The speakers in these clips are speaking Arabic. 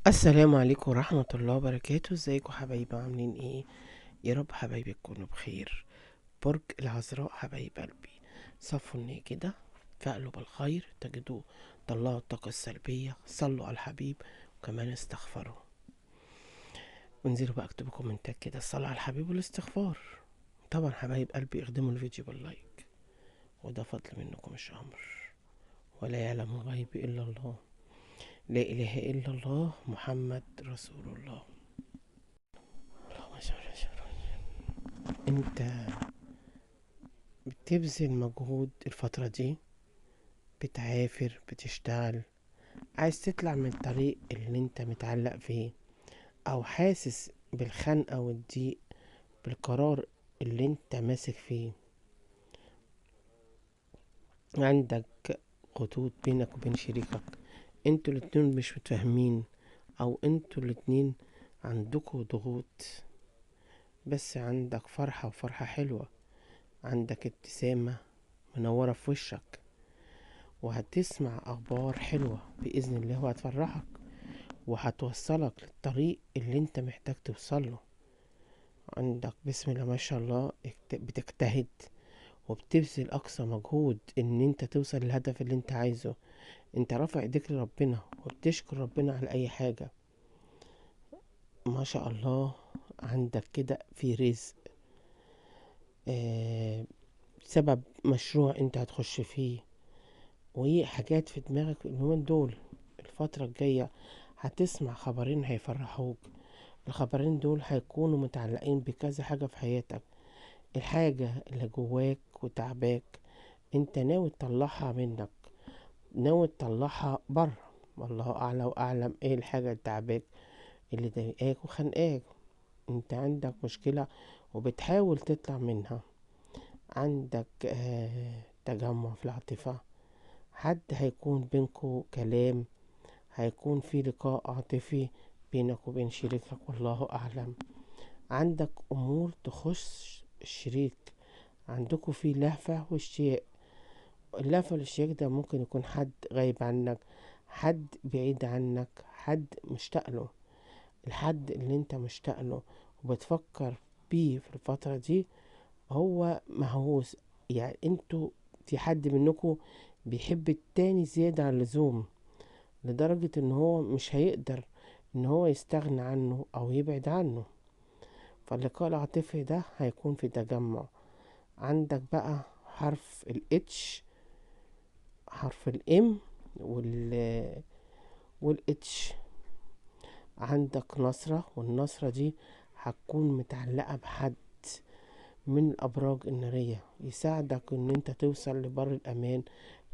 السلام عليكم ورحمة الله وبركاته. ازيكم حبايبي؟ عاملين ايه؟ يا رب حبايبي تكونوا بخير. برج العذراء حبايب قلبي، صفوا النية كده، فقلوا بالخير تجدوه، طلعوا الطاقة السلبية، صلوا على الحبيب وكمان استغفروا. وانزلوا بقى اكتبوا كومنتات كده الصلاة على الحبيب والاستغفار. طبعا حبايب قلبي اخدموا الفيديو باللايك، وده فضل منكم مش امر. ولا يعلم الغيب الا الله، لا اله الا الله، محمد رسول الله. اللهم صل وسلم. انت بتبذل مجهود الفترة دي، بتعافر، بتشتغل، عايز تطلع من الطريق اللي انت متعلق فيه، او حاسس بالخنقة والضيق بالقرار اللي انت ماسك فيه. عندك خطوط بينك وبين شريكك، انتوا الاتنين مش متفاهمين، او انتوا الاتنين عندكوا ضغوط، بس عندك فرحة وفرحة حلوة، عندك ابتسامة منورة في وشك، وهتسمع اخبار حلوة باذن الله وهتفرحك وهتوصلك للطريق اللي انت محتاج توصله. عندك بسم الله ما شاء الله بتجتهد وبتبذل اقصى مجهود ان انت توصل للهدف اللي انت عايزه. انت رافع ايديك لربنا وبتشكر ربنا على اي حاجة. ما شاء الله، عندك كده في رزق، آه سبب مشروع انت هتخش فيه، وهي حاجات في دماغك اليومين دول. الفترة الجاية هتسمع خبرين هيفرحوك، الخبرين دول هيكونوا متعلقين بكذا حاجة في حياتك. الحاجة اللي جواك وتعباك انت ناوي تطلعها منك، ناوي تطلعها بره. والله اعلى واعلم ايه الحاجة اللي تعباك، اللي ضايقاك وخانقاك. انت عندك مشكلة وبتحاول تطلع منها. عندك تجمع في العاطفة، حد هيكون بينكو كلام، هيكون في لقاء عاطفي بينك وبين شريكك، والله أعلم. عندك أمور تخص الشريك، عندكوا في لهفة واشتياق. اللهفة والاشتياق ده ممكن يكون حد غايب عنك، حد بعيد عنك، حد مشتاق له. الحد اللي انت مشتاق له وبتفكر بيه في الفترة دي هو مهووس. يعني انتوا في حد منكم بيحب التاني زيادة عن اللزوم، لدرجة ان هو مش هيقدر ان هو يستغنى عنه او يبعد عنه. فاللقاء العاطفي ده هيكون في تجمع. عندك بقى حرف الاتش، حرف الام، والاتش. عندك نصرة، والنصرة دي هتكون متعلقة بحد من الابراج النارية يساعدك ان انت توصل لبر الامان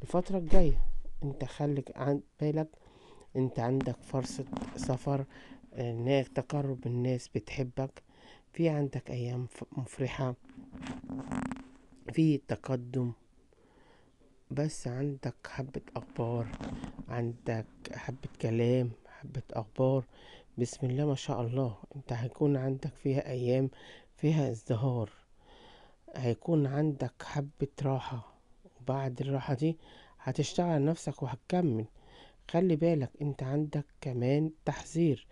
الفترة الجاية. انت خليك عن بالك، انت عندك فرصة سفر، انك تقرب الناس بتحبك، في عندك ايام مفرحة، في تقدم. بس عندك حبة اخبار، عندك حبة كلام، حبة اخبار. بسم الله ما شاء الله، انت هيكون عندك فيها ايام فيها ازدهار، هيكون عندك حبة راحة، وبعد الراحة دي هتشتغل على نفسك وهتكمل. خلي بالك انت عندك كمان تحذير،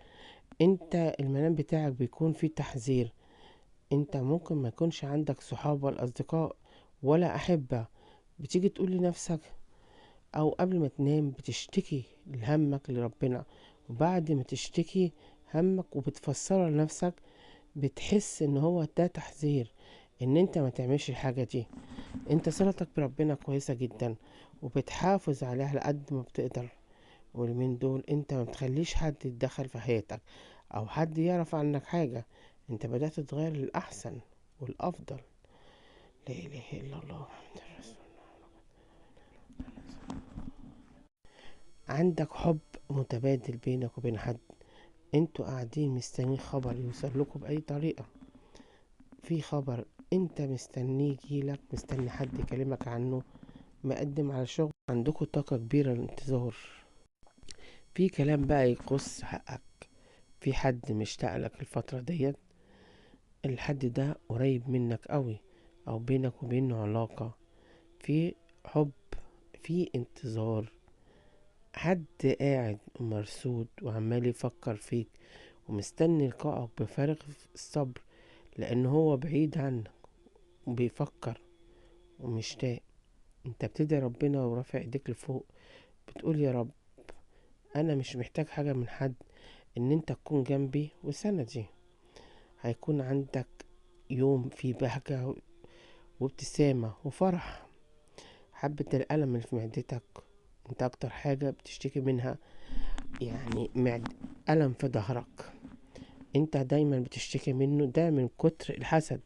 انت المنام بتاعك بيكون فيه تحذير. انت ممكن ما يكونش عندك صحاب ولا اصدقاء ولا احبة، بتيجي تقول لنفسك او قبل ما تنام بتشتكي همك لربنا، وبعد ما تشتكي همك وبتفسره لنفسك بتحس ان هو ده تحذير ان انت ما تعملش الحاجة دي. انت صلتك بربنا كويسة جدا وبتحافظ عليها على قد ما بتقدر، والمين دول انت ما بتخليش حد يتدخل في حياتك او حد يعرف عنك حاجة. انت بدأت تتغير للأحسن والأفضل. لا إله إلا الله محمد رسول الله. عندك حب متبادل بينك وبين حد، انتوا قاعدين مستنيين خبر يوصل لكم بأي طريقة. في خبر انت مستنيه يجيلك، مستني حد يكلمك عنه، مقدم على شغل، عندكوا طاقة كبيرة للانتظار. في كلام بقى يخص حقك، في حد مشتاق لك الفترة ديت، الحد ده قريب منك قوي، او بينك وبينه علاقة، في حب، في انتظار. حد قاعد مرصود وعمال يفكر فيك ومستني لقائك بفارغ الصبر، لان هو بعيد عنك وبيفكر ومشتاق. انت بتدعي ربنا ورافع ايديك لفوق، بتقول يا رب انا مش محتاج حاجة من حد، ان انت تكون جنبي وسندي. هيكون عندك يوم فيه بهجة وابتسامة وفرح. حبة الألم اللي في معدتك، انت اكتر حاجة بتشتكي منها يعني ألم في ظهرك، انت دايما بتشتكي منه، ده من كتر الحسد.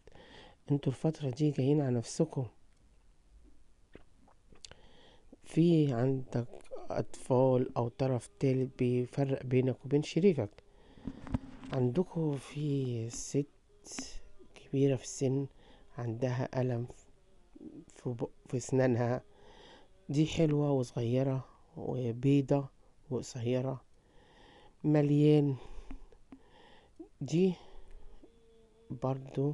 انتوا الفترة دي جايين على نفسكم. في عندك أطفال أو طرف تالت بيفرق بينك وبين شريكك. عندكوا في ست كبيرة في السن عندها ألم في أسنانها، دي حلوة وصغيرة وبيضة وقصيرة مليان. دي برضو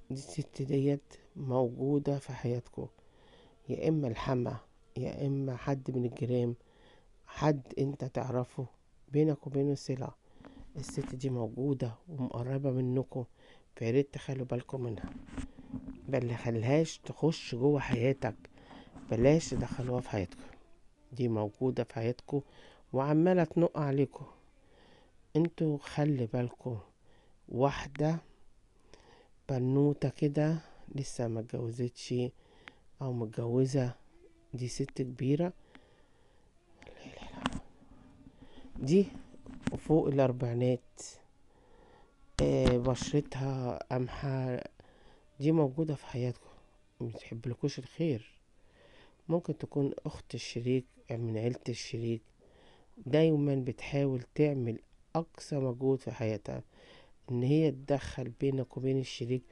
دي الست ديت موجودة في حياتكم، يا إما الحما يا إما حد من الجيران، حد انت تعرفه بينك وبينه صلة. الست دي موجودة ومقربة منكم، فياريت تخلوا بالكم منها. خليهاش تخش جوه حياتك، بلاش تدخلوها في حياتكم. دي موجودة في حياتكم وعمالة تنق عليكم. انتوا خلي بالكم، واحدة بنوتة كده لسه ما اتجوزتش او متجوزة، دي ست كبيرة، دي فوق الاربعينات، بشرتها قمحة، دي موجودة في حياتكم، متحبلكوش الخير. ممكن تكون اخت الشريك من عيلة الشريك، دايما بتحاول تعمل اقصى مجهود في حياتها ان هي تدخل بينك وبين الشريك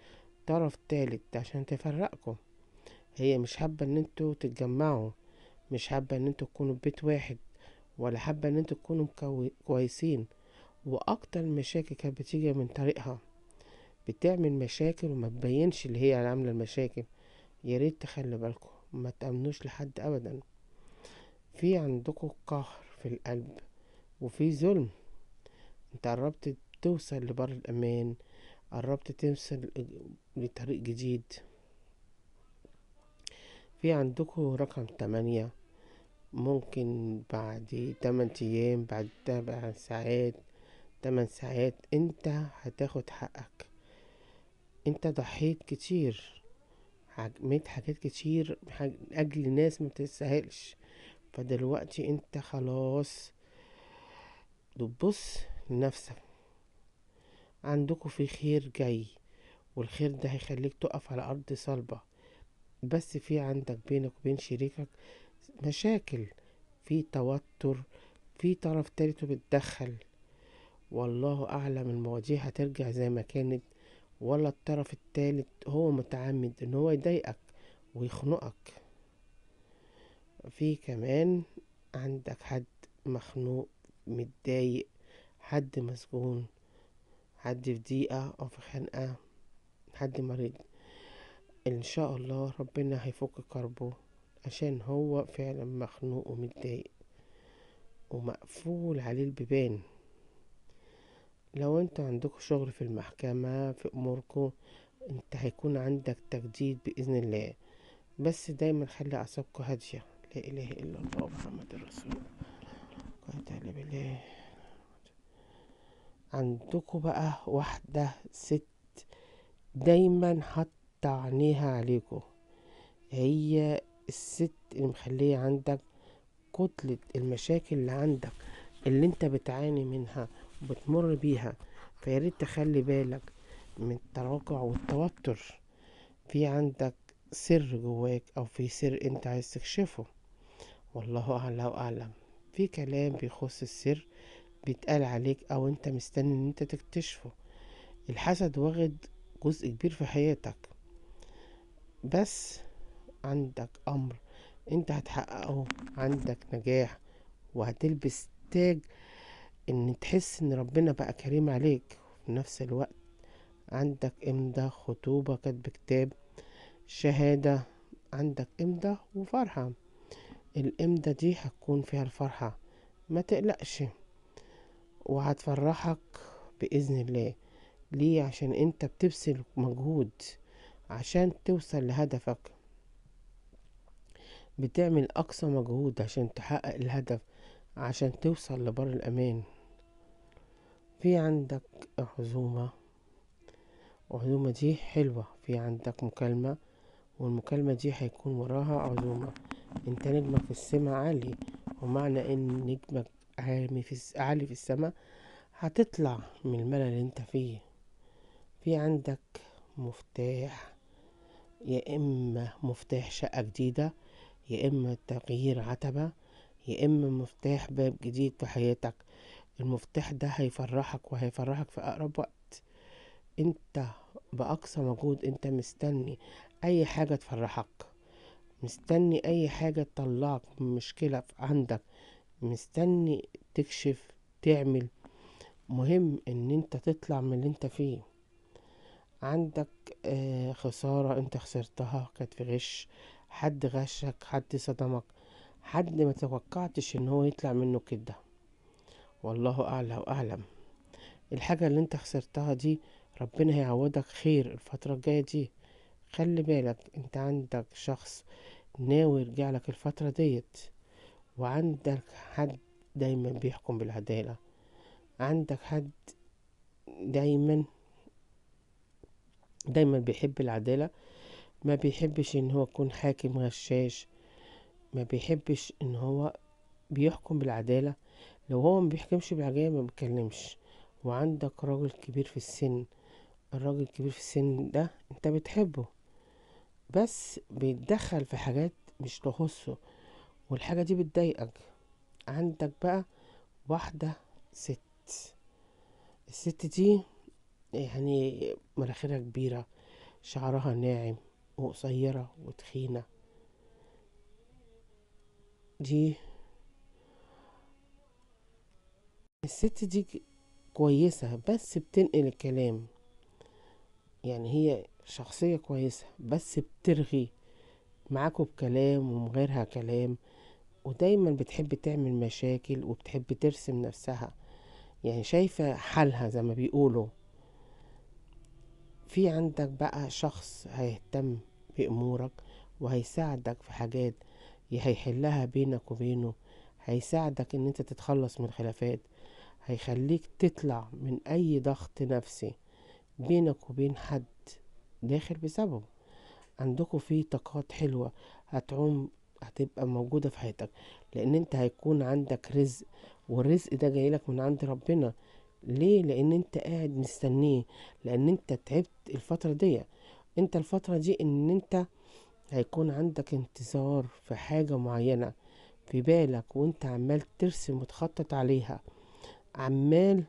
طرف تالت عشان تفرقكم. هي مش حابة ان انتوا تتجمعوا، مش حابة ان انتوا تكونوا بيت واحد، ولا حابة ان انتوا تكونوا كويسين. واكتر مشاكل كانت بتيجي من طريقها، بتعمل مشاكل وما تبينش اللي هي عاملة المشاكل. يا ريت تخلي بالكم، ما تأمنوش لحد ابدا. في عندكم قهر في القلب وفي ظلم. انت قربت توصل لبر الامان، قربت توصل لطريق جديد. في عندكم رقم 8، ممكن بعد 8 ايام، بعد 7 ساعات، 8 ساعات انت هتاخد حقك. انت ضحيت كتير، عملت حاجات كتير من اجل ناس ما تستاهلش، فدلوقتي انت خلاص تبص لنفسك. عندكوا في خير جاي، والخير ده هيخليك تقف على ارض صلبة. بس في عندك بينك وبين شريكك مشاكل، في توتر، في طرف تالت بيتدخل. والله اعلم المواضيع هترجع زي ما كانت، ولا الطرف التالت هو متعمد ان هو يضايقك ويخنقك. في كمان عندك حد مخنوق، متضايق، حد مسجون، حد في ضيقة او في خنقة، حد مريض. ان شاء الله ربنا هيفك كربه، عشان هو فعلا مخنوق ومتضايق ومقفول عليه البيبان. لو انت عندكوا شغل في المحكمة في اموركم، انت هيكون عندك تجديد بإذن الله. بس دايما خلي أعصابكوا هادية. لا إله إلا الله محمد رسول الله. قال تعالى بالله. عندكوا بقى واحدة ست دايما حاطة عينيها عليكوا، هي الست اللي مخلية عندك كتلة المشاكل اللي عندك، اللي انت بتعاني منها وبتمر بيها. فياريت تخلي بالك من التراجع والتوتر. في عندك سر جواك او في سر انت عايز تكشفه، والله اعلى واعلم. في كلام بيخص السر بيتقال عليك او انت مستني ان انت تكتشفه. الحسد واخد جزء كبير في حياتك، بس عندك امر انت هتحققه، عندك نجاح وهتلبس تاج ان تحس ان ربنا بقى كريم عليك. في نفس الوقت عندك امضى خطوبة، كاتب كتاب، شهادة، عندك امضى وفرحة. الإمضة دي هتكون فيها الفرحة، ما تقلقش، وهتفرحك بإذن الله. ليه؟ عشان انت بتبذل مجهود عشان توصل لهدفك، بتعمل أقصى مجهود عشان تحقق الهدف، عشان توصل لبر الأمان. في عندك عزومة، وعزومة دي حلوة، في عندك مكالمة، والمكالمة دي هيكون وراها عزومة. انت نجمك في السما عالي، ومعنى ان نجمك عالي في السما، هتطلع من الملل اللي انت فيه. في عندك مفتاح، يا اما مفتاح شقة جديدة، يا اما تغيير عتبة، يا اما مفتاح باب جديد في حياتك. المفتاح ده هيفرحك، وهيفرحك في اقرب وقت. انت باقصى مجهود انت مستني اي حاجة تفرحك، مستني اي حاجة تطلعك من مشكلة عندك، مستني تكشف، تعمل. مهم ان انت تطلع من اللي انت فيه. عندك خسارة انت خسرتها، كانت في غش، حد غشك، حد صدمك، حد ما توقعتش ان هو يطلع منه كده. والله اعلى واعلم. الحاجة اللي انت خسرتها دي ربنا هيعوضك خير الفترة الجاية دي. خلي بالك، انت عندك شخص ناوي يرجع لك الفترة ديت، وعندك حد دايما بيحكم بالعدالة. عندك حد دايما دايما بيحب العدالة، ما بيحبش ان هو يكون حاكم غشاش، ما بيحبش ان هو بيحكم بالعدالة. لو هو ما بيحكمش بالعدالة ما بيتكلمش. وعندك راجل كبير في السن، الراجل الكبير في السن ده انت بتحبه، بس بيتدخل في حاجات مش تخصه، والحاجة دي بتضايقك. عندك بقى واحدة ست، الست دي يعني مناخيرها كبيرة، شعرها ناعم، وقصيرة وتخينة. دي الست دي كويسة، بس بتنقل الكلام. يعني هي شخصية كويسة، بس بترغي معاكوا بكلام ومن غيرها كلام، ودايما بتحب تعمل مشاكل، وبتحب ترسم نفسها، يعني شايفة حالها زي ما بيقولوا. في عندك بقى شخص هيهتم بأمورك، وهيساعدك في حاجات هيحلها بينك وبينه، هيساعدك ان انت تتخلص من خلافات، هيخليك تطلع من اي ضغط نفسي بينك وبين حد داخل بسببه. عندكوا في طاقات حلوة هتبقى موجودة في حياتك، لان انت هيكون عندك رزق، والرزق ده جايلك من عند ربنا. ليه؟ لان انت قاعد مستنيه، لان انت تعبت الفترة دي. انت الفترة دي ان انت هيكون عندك انتظار في حاجة معينة في بالك، وانت عمال ترسم وتخطط عليها، عمال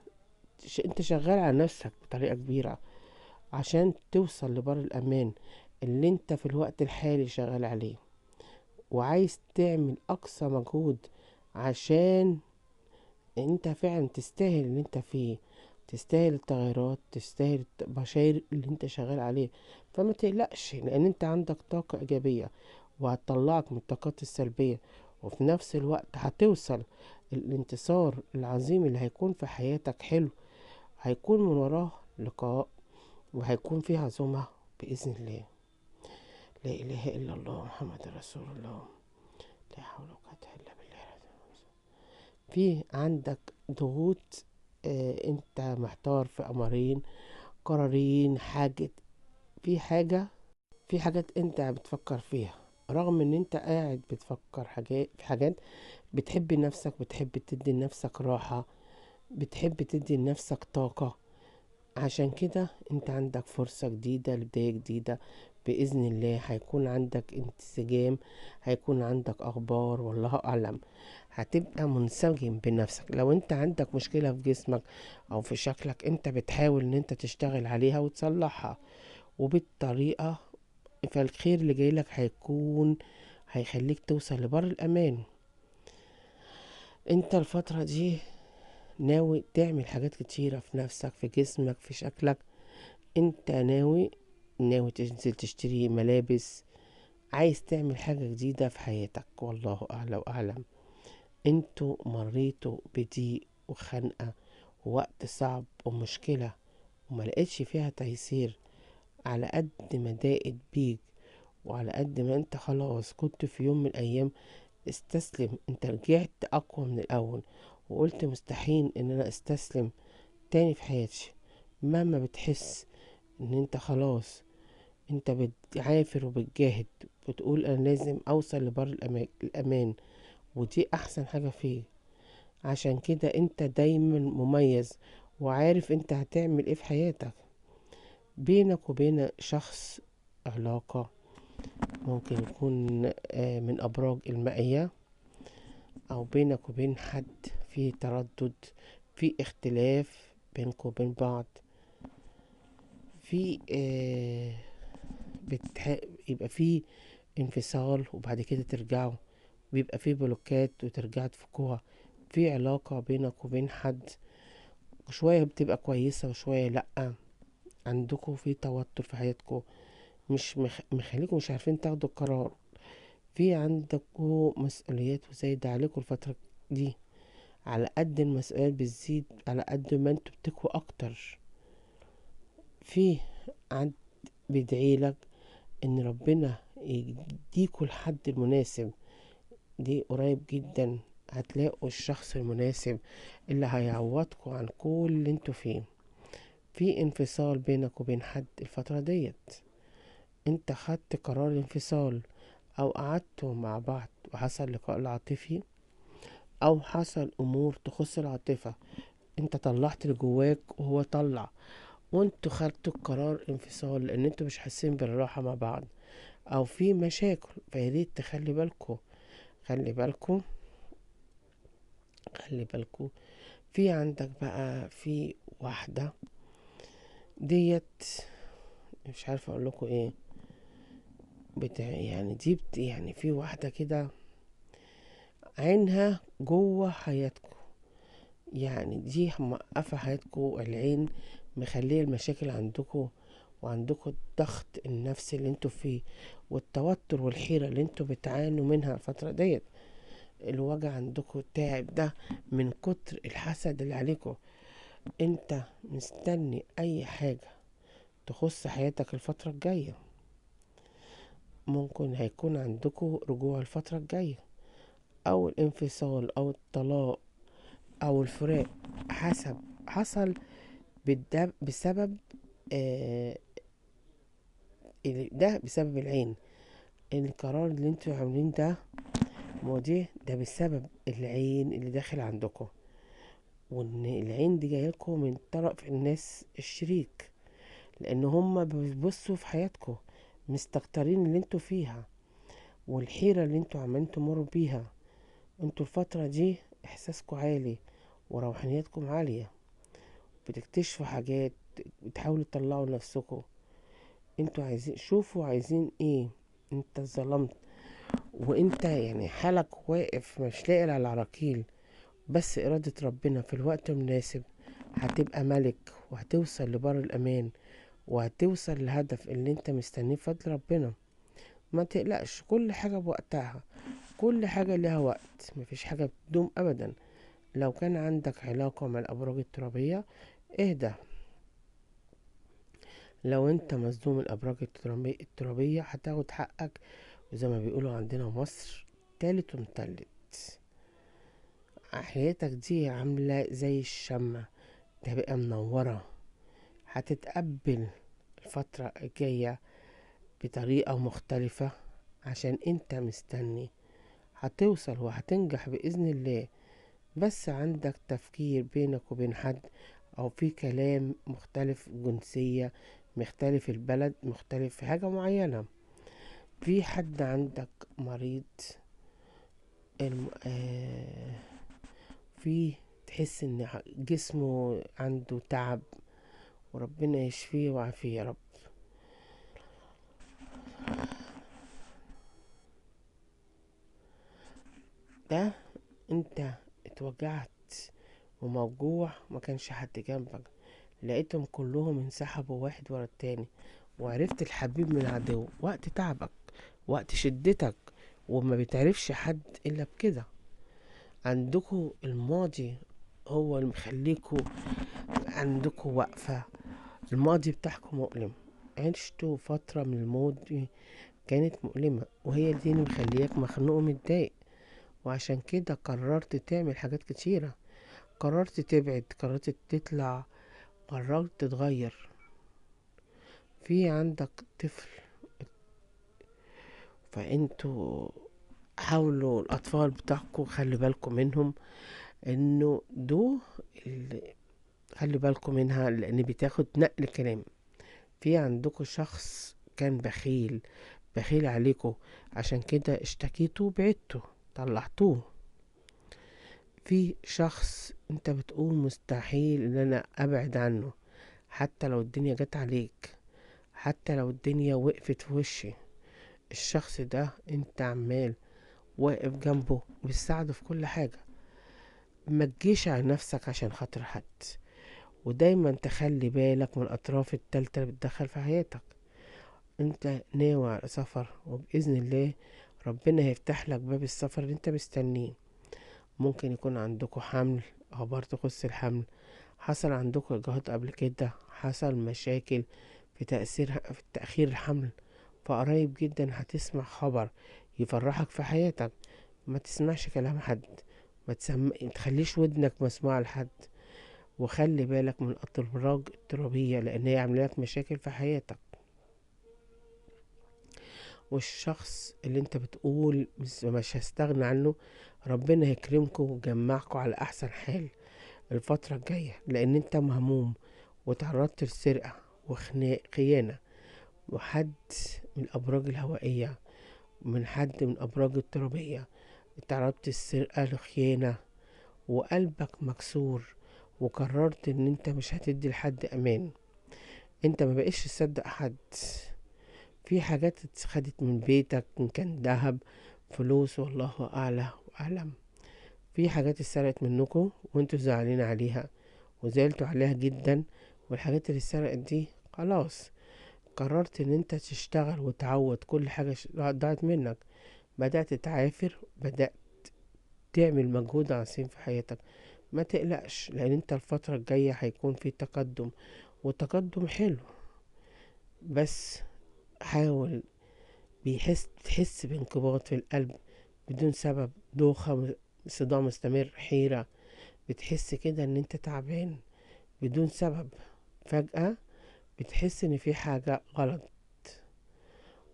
انت شغال على نفسك بطريقة كبيرة عشان توصل لبر الأمان اللي انت في الوقت الحالي شغال عليه، وعايز تعمل أقصى مجهود عشان انت فعلا تستاهل اللي انت فيه، تستاهل التغيرات، تستاهل البشاير اللي انت شغال عليه. فما تقلقش، لان انت عندك طاقة ايجابية، وهتطلعك من الطاقات السلبية، وفي نفس الوقت هتوصل. الانتصار العظيم اللي هيكون في حياتك حلو، هيكون من وراه لقاء، وهيكون فيه عزومة بإذن الله. لا إله إلا الله محمد رسول الله. لا حول ولا قوة إلا بالله. في عندك ضغوط، انت محتار في امرين، قرارين، حاجة، في حاجة في حاجات انت بتفكر فيها، رغم ان انت قاعد بتفكر في حاجات. بتحب نفسك، بتحب تدي لنفسك راحة، بتحب تدي لنفسك طاقة. عشان كده انت عندك فرصة جديدة لبداية جديدة بإذن الله. هيكون عندك انسجام، هيكون عندك أخبار، والله أعلم. هتبقى منسجم بنفسك. لو انت عندك مشكلة في جسمك أو في شكلك، انت بتحاول ان انت تشتغل عليها وتصلحها، وبالطريقة، فالخير اللي جايلك هيخليك توصل لبر الأمان. انت الفترة دي ناوي تعمل حاجات كتيرة في نفسك، في جسمك، في شكلك. انت ناوي تنزل تشتري ملابس، عايز تعمل حاجة جديدة في حياتك، والله أعلى وأعلم. انتوا مريتوا بضيق وخنقة ووقت صعب ومشكلة وما لقيتش فيها تيسير. على قد ما ضاقت بيك وعلى قد ما انت خلاص كنت في يوم من الأيام استسلم، انت رجعت أقوى من الأول وقلت مستحيل ان انا استسلم تاني في حياتي. مهما بتحس ان انت خلاص، انت بتعافر وبتجاهد، بتقول انا لازم اوصل لبر الامان، ودي احسن حاجة فيك. عشان كده انت دايما مميز وعارف انت هتعمل ايه في حياتك. بينك وبين شخص علاقة ممكن يكون من ابراج المائية، او بينك وبين حد في تردد، في اختلاف بينكم وبين بعض، في يبقى في انفصال وبعد كده ترجعوا، بيبقى في بلوكات وترجعوا تفكوها. في علاقة بينك وبين حد شوية بتبقى كويسة وشوية لأ، عندكم في توتر في حياتكم، مش مخليكم مش عارفين تاخدوا قرار. في عندكم مسؤوليات وزايدة عليكم الفترة دي. على قد المسؤوليات بتزيد على قد ما انتوا بتكوا اكتر. في عند بيدعيلك ان ربنا يديكوا الحد المناسب، دي قريب جدا هتلاقوا الشخص المناسب اللي هيعوضكوا عن كل اللي انتوا فيه. في انفصال بينك وبين حد الفترة ديت، انت خدت قرار انفصال او قعدتوا مع بعض وحصل لقاء عاطفي او حصل امور تخص العاطفة، انت طلعت اللي جواك وهو طلع، وانتوا خدتوا قرار انفصال لان انتوا مش حاسين بالراحة مع بعض او في مشاكل. فياريت تخلي بالكوا، خلي بالكوا، خلي بالكوا. في عندك بقى في واحدة ديت، مش عارفة اقول لكم ايه، يعني دي يعني في واحدة كده عينها جوه حياتكم، يعني دي موقفة حياتكم. العين مخليه المشاكل عندكم، وعندكم الضغط النفسي اللي انتوا فيه والتوتر والحيرة اللي انتوا بتعانوا منها الفترة ديت. الوجع عندكم التعب ده من كتر الحسد اللي عليكم. انت مستني اي حاجة تخص حياتك الفترة الجاية، ممكن هيكون عندكم رجوع الفترة الجاية او الانفصال او الطلاق او الفراق، حسب حصل بسبب آه ده بسبب العين. القرار اللي انتوا عاملين ده مواضيع ده بسبب العين اللي داخل عندكم، وان العين دي جايلكم من طرف الناس الشريك، لان هما بيبصوا في حياتكم مستكترين اللي انتوا فيها والحيرة اللي انتوا عمالين تمروا بيها. انتوا الفترة دي احساسكم عالي وروحانياتكم عالية، بتكتشفوا حاجات، بتحاولوا تطلعوا نفسكم. انتوا عايزين شوفوا عايزين ايه. انت ظلمت وانت يعني حالك واقف مش لاقي على العراقيل، بس إرادة ربنا في الوقت المناسب هتبقى ملك وهتوصل لبر الأمان وهتوصل للهدف اللي انت مستنيه بفضل ربنا. ما تقلقش، كل حاجة بوقتها، كل حاجة لها وقت، مفيش حاجة بتدوم أبدا. لو كان عندك علاقة مع الأبراج الترابية اهدى. لو انت مصدوم الأبراج الترابية هتاخد حقك، وزي ما بيقولوا عندنا في مصر تالت ومتلت. حياتك دي عاملة زي الشمع، تبقى منورة، هتتقبل الفترة الجاية بطريقة مختلفة عشان انت مستني. هتوصل وهتنجح بإذن الله، بس عندك تفكير بينك وبين حد او في كلام مختلف، جنسية مختلف، البلد مختلف في حاجة معينة. في حد عندك مريض في تحس ان جسمه عنده تعب، وربنا يشفيه ويعافيه يا رب. ده انت اتوجعت وموجوع، ما كانش حد جنبك، لقيتهم كلهم انسحبوا واحد ورا التاني، وعرفت الحبيب من العدو وقت تعبك وقت شدتك، وما بتعرفش حد الا بكده. عندكوا الماضي هو اللي مخليكوا عندكوا وقفة. الماضي بتاعكم مؤلم، عشتوا فترة من الماضي كانت مؤلمة، وهي دي اللي مخلياك مخنوق ومتضايق. وعشان كده قررت تعمل حاجات كتيرة، قررت تبعد، قررت تطلع، قررت تتغير. في عندك طفل، فانتوا حاولوا الاطفال بتاعكم خلي بالكم منهم، انه دول اللي خلي بالكم منها، لان بتاخد نقل كلام. في عندكم شخص كان بخيل، بخيل عليكم، عشان كده اشتكيتوا بعدتوا، طلعتوه. في شخص انت بتقول مستحيل ان انا ابعد عنه، حتى لو الدنيا جت عليك، حتى لو الدنيا وقفت في وشي، الشخص ده انت عمال واقف جنبه بتساعده في كل حاجة. ما تجيش على نفسك عشان خاطر حد، ودايما تخلي بالك من الأطراف التالتة اللي بتدخل في حياتك. انت ناوي على سفر، وبإذن الله ربنا هيفتح لك باب السفر اللي انت مستنيه. ممكن يكون عندكم حمل، أخبار تخص الحمل، حصل عندكم إجهاض قبل كده، حصل مشاكل في في تأخير الحمل. فقريب جدا هتسمع خبر يفرحك في حياتك. ما تسمعش كلام حد، ما تخليش ودنك مسموعة لحد، وخلي بالك من الأبراج الترابية، لأن هي عاملة لك مشاكل في حياتك. والشخص اللي انت بتقول مش هستغنى عنه، ربنا يكرمكم ويجمعكم على أحسن حال الفترة الجاية، لأن انت مهموم وتعرضت لسرقة وخيانة، وحد من الأبراج الهوائية، من حد من الأبراج الترابية، اتعرضت السرقة لخيانة، وقلبك مكسور، وقررت ان انت مش هتدي لحد امان. انت ما بقيش تصدق حد. في حاجات اتخدت من بيتك، ان كان ذهب، فلوس، والله اعلى واعلم. في حاجات اتسرقت منكم وانتوا زعلانين عليها وزعلتوا عليها جدا، والحاجات اللي اتسرقت دي خلاص قررت ان انت تشتغل وتعوض كل حاجة ضاعت منك. بدأت تعافر، بدأت تعمل مجهود عظيم في حياتك. ما تقلقش، لان انت الفترة الجاية هيكون في تقدم، وتقدم حلو. بس حاول، تحس بانقباض في القلب بدون سبب، دوخة، صداع مستمر، حيرة، بتحس كده ان انت تعبان بدون سبب. فجأة بتحس ان في حاجة غلط،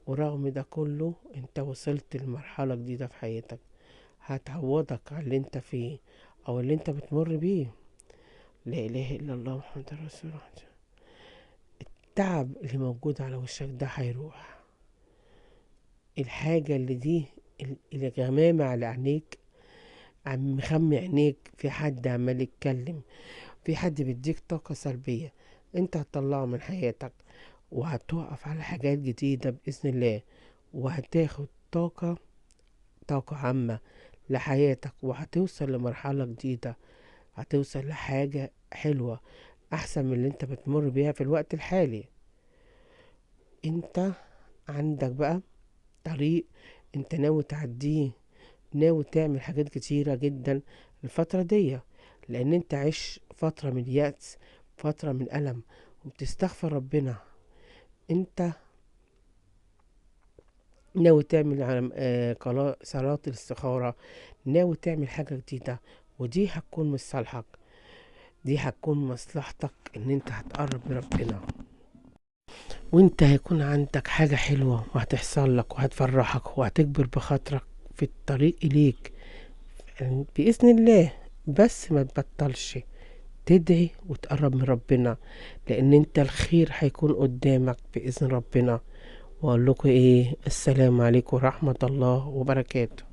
ورغم ده كله انت وصلت لمرحلة جديدة في حياتك هتعوضك على اللي انت فيه او اللي انت بتمر بيه. لا اله الا الله محمد رسول الله. التعب اللي موجود على وشك ده هيروح. الحاجة اللي دي اللي غمامة على عينيك، عم مخمي عينيك، في حد عمال يتكلم، في حد بيديك طاقة سلبية، انت هتطلعه من حياتك، وهتوقف على حاجات جديدة بإذن الله، وهتاخد طاقة عامة لحياتك، وهتوصل لمرحلة جديدة، هتوصل لحاجة حلوة أحسن من اللي انت بتمر بيها في الوقت الحالي. انت عندك بقى طريق انت ناوي تعديه، ناوي تعمل حاجات كتيرة جدا الفترة دي، لان انت عايش فترة من يأس، فترة من ألم، وبتستغفر ربنا. انت ناوي تعمل صلاة الاستخارة، ناوي تعمل حاجة جديدة، ودي هتكون مصالحك، دي هتكون مصلحتك، ان انت هتقرب من ربنا، وانت هيكون عندك حاجة حلوة وهتحصل لك وهتفرحك وهتكبر بخاطرك في الطريق إليك بإذن الله. بس ما تبطلش تدعي وتقرب من ربنا، لأن انت الخير هيكون قدامك بإذن ربنا. وأقول لكم إيه، السلام عليكم ورحمة الله وبركاته.